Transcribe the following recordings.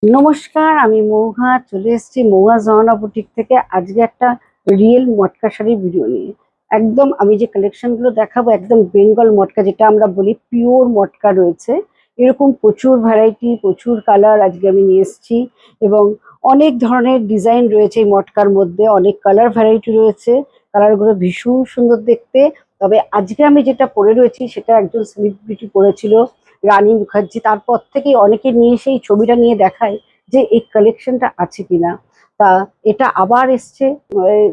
নমস্কার, আমি মৌহা চলে এসেছি মৌহা জহনা বুটিক থেকে। আজকে একটা রিয়েল মটকা শাড়ির ভিডিও নিয়ে। একদম আমি যে কালেকশন গুলো দেখাবো একদম বেঙ্গল মটকা, যেটা আমরা বলি পিওর মটকা রয়েছে। এরকম প্রচুর ভ্যারাইটি, প্রচুর কালার আজকে আমি নিয়ে এসেছি। এবং অনেক ধরনের ডিজাইন রয়েছে এই মটকার মধ্যে, অনেক কালার ভ্যারাইটি রয়েছে। কালারগুলো ভীষণ সুন্দর দেখতে। তবে আজকে আমি যেটা পরে রয়েছি সেটা একজন সেলিব্রিটি পরেছিল, রানী মুখার্জি। তারপর থেকেই অনেকে নিয়ে সেই ছবিটা নিয়ে দেখায় যে এই কালেকশনটা আছে কিনা। তা এটা আবার এসছে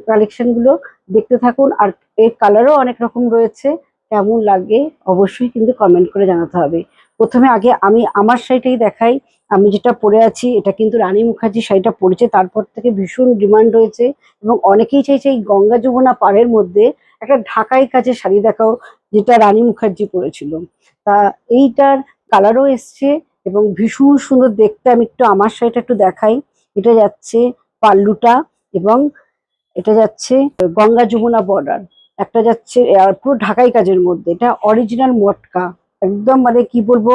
কালেকশন গুলো, দেখতে থাকুন। আর এর কালারও অনেক রকম রয়েছে। কেমন লাগে অবশ্যই কিন্তু কমেন্ট করে জানাতে হবে। প্রথমে আগে আমি আমার শাড়িটাই দেখাই। আমি যেটা পরে আছি এটা কিন্তু রানী মুখার্জি শাড়িটা পরেছে, তারপর থেকে ভীষণ ডিমান্ড হয়েছে। এবং অনেকেই চাইছে এই গঙ্গা যমুনা পাড়ের মধ্যে একটা ঢাকাই কাজের শাড়ি দেখাও, যেটা রানী মুখার্জি পরেছিল। তা এইটার কালারও এসছে এবং ভীষণ সুন্দর দেখতে। আমি একটু আমার শাড়িটা একটু দেখাই। এটা যাচ্ছে পাল্লুটা, এবং এটা যাচ্ছে গঙ্গা যমুনা বর্ডার। একটা যাচ্ছে পুরো ঢাকাই কাজের মধ্যে, এটা অরিজিনাল মটকা। একদম মানে কি বলবো,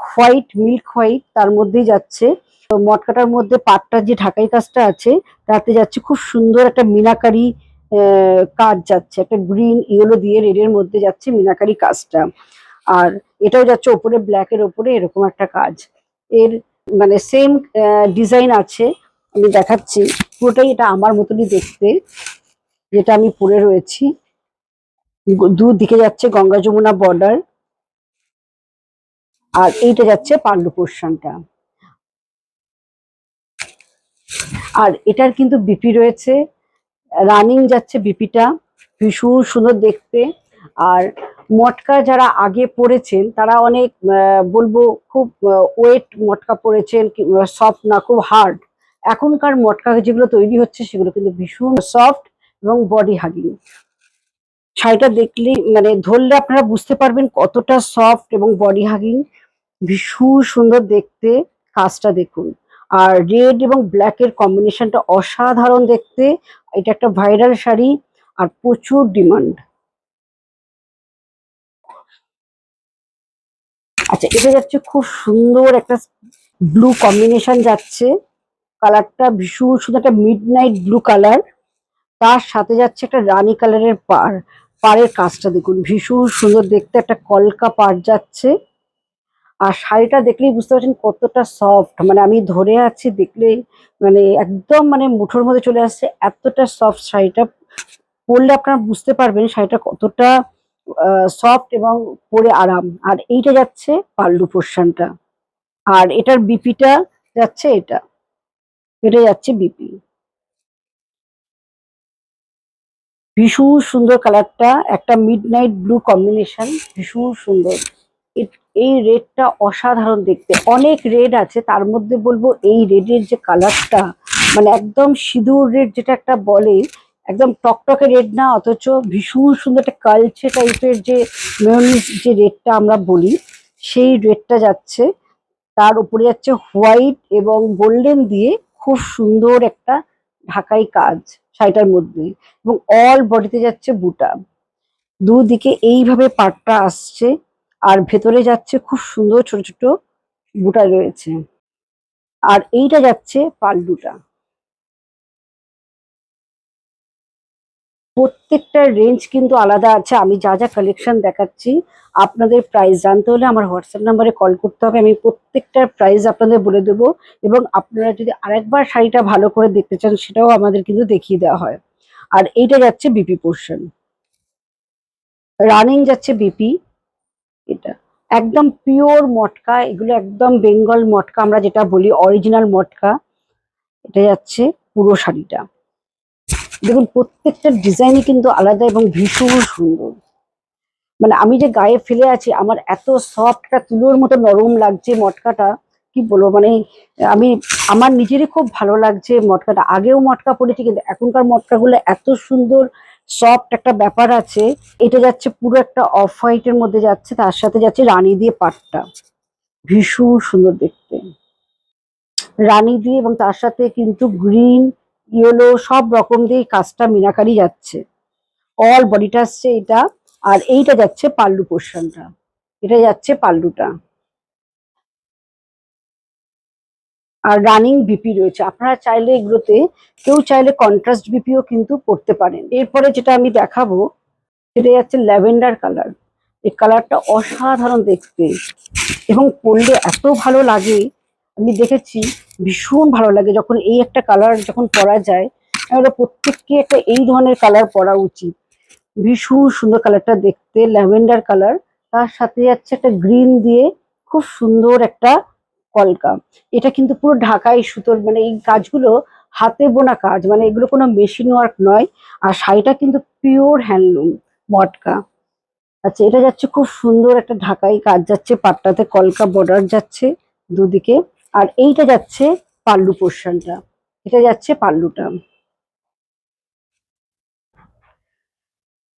হোয়াইট, মিল্ক হোয়াইট তার মধ্যেই যাচ্ছে। তো মটকাটার মধ্যে পাটটার যে ঢাকাই কাজটা আছে তাতে যাচ্ছে খুব সুন্দর একটা মিনাকারি কাজ যাচ্ছে, একটা গ্রিন ইয়েলো দিয়ে রেডের মধ্যে যাচ্ছে মিনাকারি কাজটা। আর এটাও যাচ্ছে ওপরে ব্ল্যাক এর ওপরে এরকম একটা কাজ। এর মানে সেম ডিজাইন আছে, আমি দেখাচ্ছি। পুরোটাই এটা আমার মতনই দেখতে, যেটা আমি পরে রয়েছি। দুদিকে যাচ্ছে গঙ্গা যমুনা বর্ডার, আর এইটা যাচ্ছে পান্ডু পোর্শনটা। আর এটার কিন্তু বিপি রয়েছে, রানিং যাচ্ছে বিপিটা। ভীষণ সুন্দর দেখতে। আর মটকা যারা আগে পড়েছেন তারা অনেক বলবো খুব ওয়েট মটকা পড়েছেন, সফট না, খুব হার্ড। এখনকার মটকা যেগুলো তৈরি হচ্ছে সেগুলো কিন্তু ভীষণ সফট এবং বডি হাগিং। শাড়িটা দেখলেই মানে ধরলে আপনারা বুঝতে পারবেন কতটা সফট এবং বডি হাগিং। ভীষণ সুন্দর দেখতে। কাজটা দেখুন। আর রেড এবং ব্ল্যাক এর কম্বিনেশনটা অসাধারণ দেখতে। এটা একটা ভাইরাল শাড়ি আর প্রচুর ডিমান্ড। আচ্ছা, এটা যাচ্ছে খুব সুন্দর একটা ব্লু কম্বিনেশন যাচ্ছে। কালারটা ভীষণ সুন্দর, একটা মিড নাইট ব্লু কালার। তার সাথে যাচ্ছে একটা রানী কালারের পাড়। পাড়ের কাজটা দেখুন ভীষণ সুন্দর দেখতে, একটা কলকা পাড় যাচ্ছে। আর শাড়িটা দেখলেই বুঝতে পারছেন কতটা সফট, মানে আমি ধরে আছি দেখলেই মানে একদম মানে মুঠোর মধ্যে চলে আসছে, এতটা সফট শাড়িটা। পরলে আপনারা বুঝতে পারবেন শাড়িটা কতটা সফট এবং পরে আরাম। আর এইটা যাচ্ছে পাল্লু পোর্শনটা। আর এটার বিপিটা যাচ্ছে এটা, এটা যাচ্ছে বিপি। ভীষণ সুন্দর কালারটা, একটা মিডনাইট ব্লু কম্বিনেশন, ভীষণ সুন্দর। এই রেডটা অসাধারণ দেখতে। অনেক রেড আছে, তার মধ্যে বলবো এই রেডের যে কালারটা মানে একদম সিঁদুর রেড, যেটা একটা বলে, একদম টকটকে রেড না, অথচ ভীষণ সুন্দর একটা কালচে টাইপের যে মেয়নিজ যে রেডটা আমরা বলি, সেই রেডটা যাচ্ছে। তার উপরে যাচ্ছে হোয়াইট এবং গোল্ডেন দিয়ে খুব সুন্দর একটা ঢাকাই কাজ শাড়িটার মধ্যে। এবং অল বডিতে যাচ্ছে বুটা, দুদিকে এইভাবে পাটটা আসছে। আর ভেতরে যাচ্ছে খুব সুন্দর ছোট ছোট বুটা রয়েছে। আর এইটা যাচ্ছে পাল্লুটা। প্রত্যেকটা রেঞ্জ কিন্তু আলাদা আছে। আমি যা যা কালেকশন দেখাচ্ছি, আপনাদের প্রাইস জানতে হলে আমার হোয়াটসঅ্যাপ নাম্বারে কল করতে হবে, আমি প্রত্যেকটার প্রাইস আপনাদের বলে দেবো। এবং আপনারা যদি আরেকবার শাড়িটা ভালো করে দেখতে চান সেটাও আমাদের কিন্তু দেখিয়ে দেওয়া হয়। আর এইটা যাচ্ছে বিপি পোর্শন, রানিং যাচ্ছে বিপি। এটা একদম পিওর মটকা, এগুলো একদম বেঙ্গল মটকা, আমরা যেটা বলি অরিজিনাল মটকা। এটা যাচ্ছে পুরো শাড়িটা। দেখুন প্রত্যেকটা ডিজাইনই কিন্তু আলাদা এবং ভীষণ সুন্দর। মানে আমি যে গায়ে ফেলে আছি, আমার এত সফট, একটা তুলোর মতো নরম লাগছে মটকাটা, কি বলবো মানে। আমি আমার নিজেরই খুব ভালো লাগছে মটকাটা। আগেও মটকা পরেছি কিন্তু এখনকার মটকাগুলো এত সুন্দর সফট একটা ব্যাপার আছে। এটা যাচ্ছে পুরো একটা অফ হোয়াইটের মধ্যে যাচ্ছে, তার সাথে যাচ্ছে রানী দিয়ে পাটটা, ভীষণ সুন্দর দেখতে। রানী দিয়ে এবং তার সাথে কিন্তু গ্রিন, ইয়েলো সব রকম দিয়ে কাজটা মিনাকারি যাচ্ছে। অল বডিটা আসছে এটা। আর এইটা যাচ্ছে পাল্লু পোর্শনটা, এটা যাচ্ছে পাল্লুটা। আর রানিং বিপি রয়েছে। আপনারা চাইলে এগুলোতে কেউ চাইলে কন্ট্রাস্ট বিপিও কিন্তু করতে পারেন। এরপরে যেটা আমি দেখাবো সেটা হচ্ছে ল্যাভেন্ডার কালার। এই কালারটা অসাধারণ দেখতে এবং পরলে এত ভালো লাগে। আমি দেখেছি ভীষণ ভালো লাগে যখন এই একটা কালার যখন পরা যায়। আমরা প্রত্যেককে একটা এই ধরনের কালার পরা উচিত। ভীষণ সুন্দর কালারটা দেখতে, ল্যাভেন্ডার কালার। তার সাথে যাচ্ছে একটা গ্রিন দিয়ে খুব সুন্দর একটা কলকা। এটা কিন্তু পুরো ঢাকাই সুতোর, মানে এই কাজগুলো হাতে বোনা কাজ, মানে এগুলো কোনো মেশিন ওয়ার্ক নয়। আর শাড়িটা কিন্তু পিওর হ্যান্ডলুম মটকা। আচ্ছা, এটা যাচ্ছে খুব সুন্দর একটা ঢাকাই কাজ যাচ্ছে, পাটটাতে কলকা বর্ডার যাচ্ছে দুদিকে। আর এইটা যাচ্ছে পাল্লু পোর্শনটা, এটা যাচ্ছে পাল্লুটা।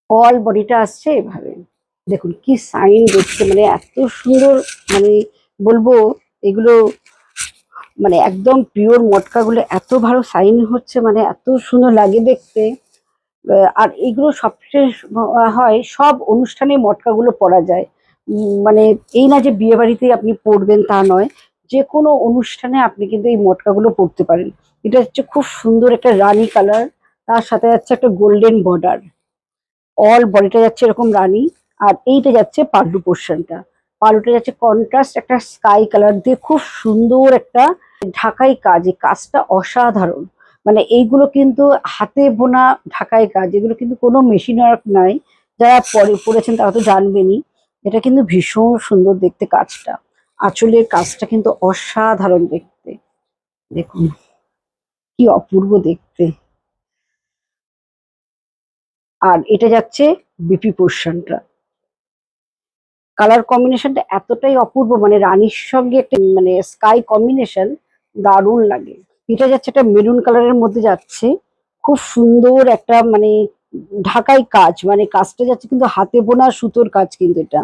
অল বডিটা আসছে এভাবে। দেখুন কি সাইন দেখতে, মানে এত সুন্দর, মানে বলবো এগুলো মানে একদম পিওর মটকাগুলো এত ভালো সাইন হচ্ছে, মানে এত সুন্দর লাগে দেখতে। আর এগুলো সবচেয়ে হয় সব অনুষ্ঠানে মটকাগুলো পরা যায়। মানে এই না যে বিয়ে বাড়িতে আপনি পরবেন তা নয়, যে কোনো অনুষ্ঠানে আপনি কিন্তু এই মটকাগুলো পরতে পারেন। এটা হচ্ছে খুব সুন্দর একটা রানী কালার, তার সাথে যাচ্ছে একটা গোল্ডেন বর্ডার। অল বডিটা যাচ্ছে এরকম রানী। আর এইটা যাচ্ছে পাল্লু পোর্শনটা। পাল্লুটা যাচ্ছে কন্ট্রাস্ট একটা স্কাই কালার দিয়ে খুব সুন্দর একটা ঢাকাই কাজ। এই কাজটা অসাধারণ। মানে এইগুলো কিন্তু হাতে বোনা ঢাকাই কাজ, এগুলো কিন্তু কোনো মেশিন ওয়ার্ক নাই। যারা পরেছেন তারা তো জানবেনই। এটা কিন্তু ভীষণ সুন্দর দেখতে কাজটা। আঁচলের কাজটা কিন্তু অসাধারণ দেখতে। দেখুন কি অপূর্ব দেখতে। আর এটা যাচ্ছে বিপি পোর্শনটা। কালার কম্বিনেশনটা এতটাই অপূর্ব, মানে রানীর সঙ্গে একটা মানে স্কাই কম্বিনেশন, দারুণ লাগে। এটা যাচ্ছে একটা মেরুন কালারের মধ্যে যাচ্ছে, খুব সুন্দর একটা মানে ঢাকাই কাজ, মানে কাজটা যাচ্ছে কিন্তু হাতে বোনা সুতোর কাজ কিন্তু এটা।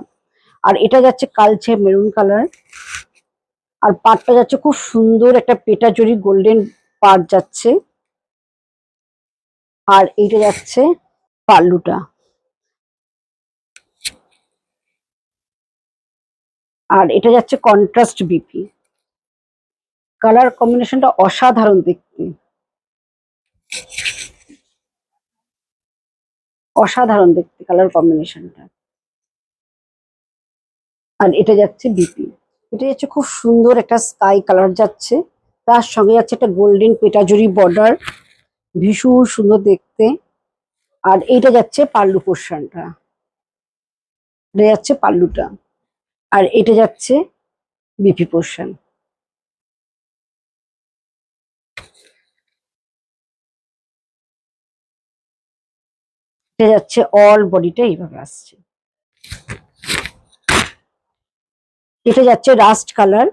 আর এটা যাচ্ছে কালচে মেরুন কালার। আর পাড়টা যাচ্ছে খুব সুন্দর একটা পেটা জড়ি গোল্ডেন পাড় যাচ্ছে। আর এইটা যাচ্ছে পাল্লুটা। আর এটা যাচ্ছে কন্ট্রাস্ট বিপি। কালার কম্বিনেশনটা অসাধারণ দেখতে, অসাধারণ দেখতে কালার কম্বিনেশনটা। আর এটা যাচ্ছে বিপি। এটা যাচ্ছে খুব সুন্দর একটা স্কাই কালার যাচ্ছে, তার সঙ্গে যাচ্ছে একটা গোল্ডেন পেটাজুরি বর্ডার, ভীষণ সুন্দর দেখতে। আর এইটা যাচ্ছে পাল্লু পোর্শনটা, এটা যাচ্ছে পাল্লুটা। আর এটা যাচ্ছে বিপি পোর্শন। এটা যাচ্ছে অল বডিটা এইভাবে আসছে। এটা যাচ্ছে রাস্ট কালার,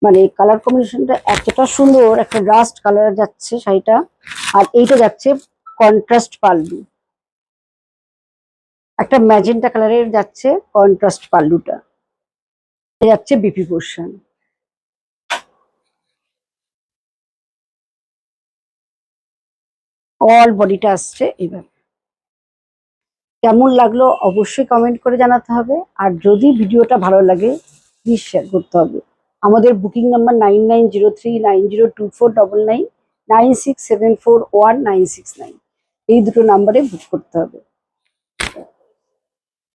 মানে কালার কম্বিনেশনটা এতটা সুন্দর, একটা রাস্ট কালার যাচ্ছে শাড়িটা। আর এইটা যাচ্ছে কন্ট্রাস্ট পাল্লু, একটা ম্যাজেন্টা কালারের যাচ্ছে কন্ট্রাস্ট পাল্লুটা। এটা যাচ্ছে বিপি পোর্শন। অল বডিটা আসছে এইভাবে। কেমন লাগলো অবশ্যই কমেন্ট করে জানাতে হবে। আর যদি ভিডিওটা ভালো লাগে প্লিজ শেয়ার করতে হবে। আমাদের বুকিং নাম্বার 9903902499, 96741969, এই দুটো নাম্বারে বুক করতে হবে।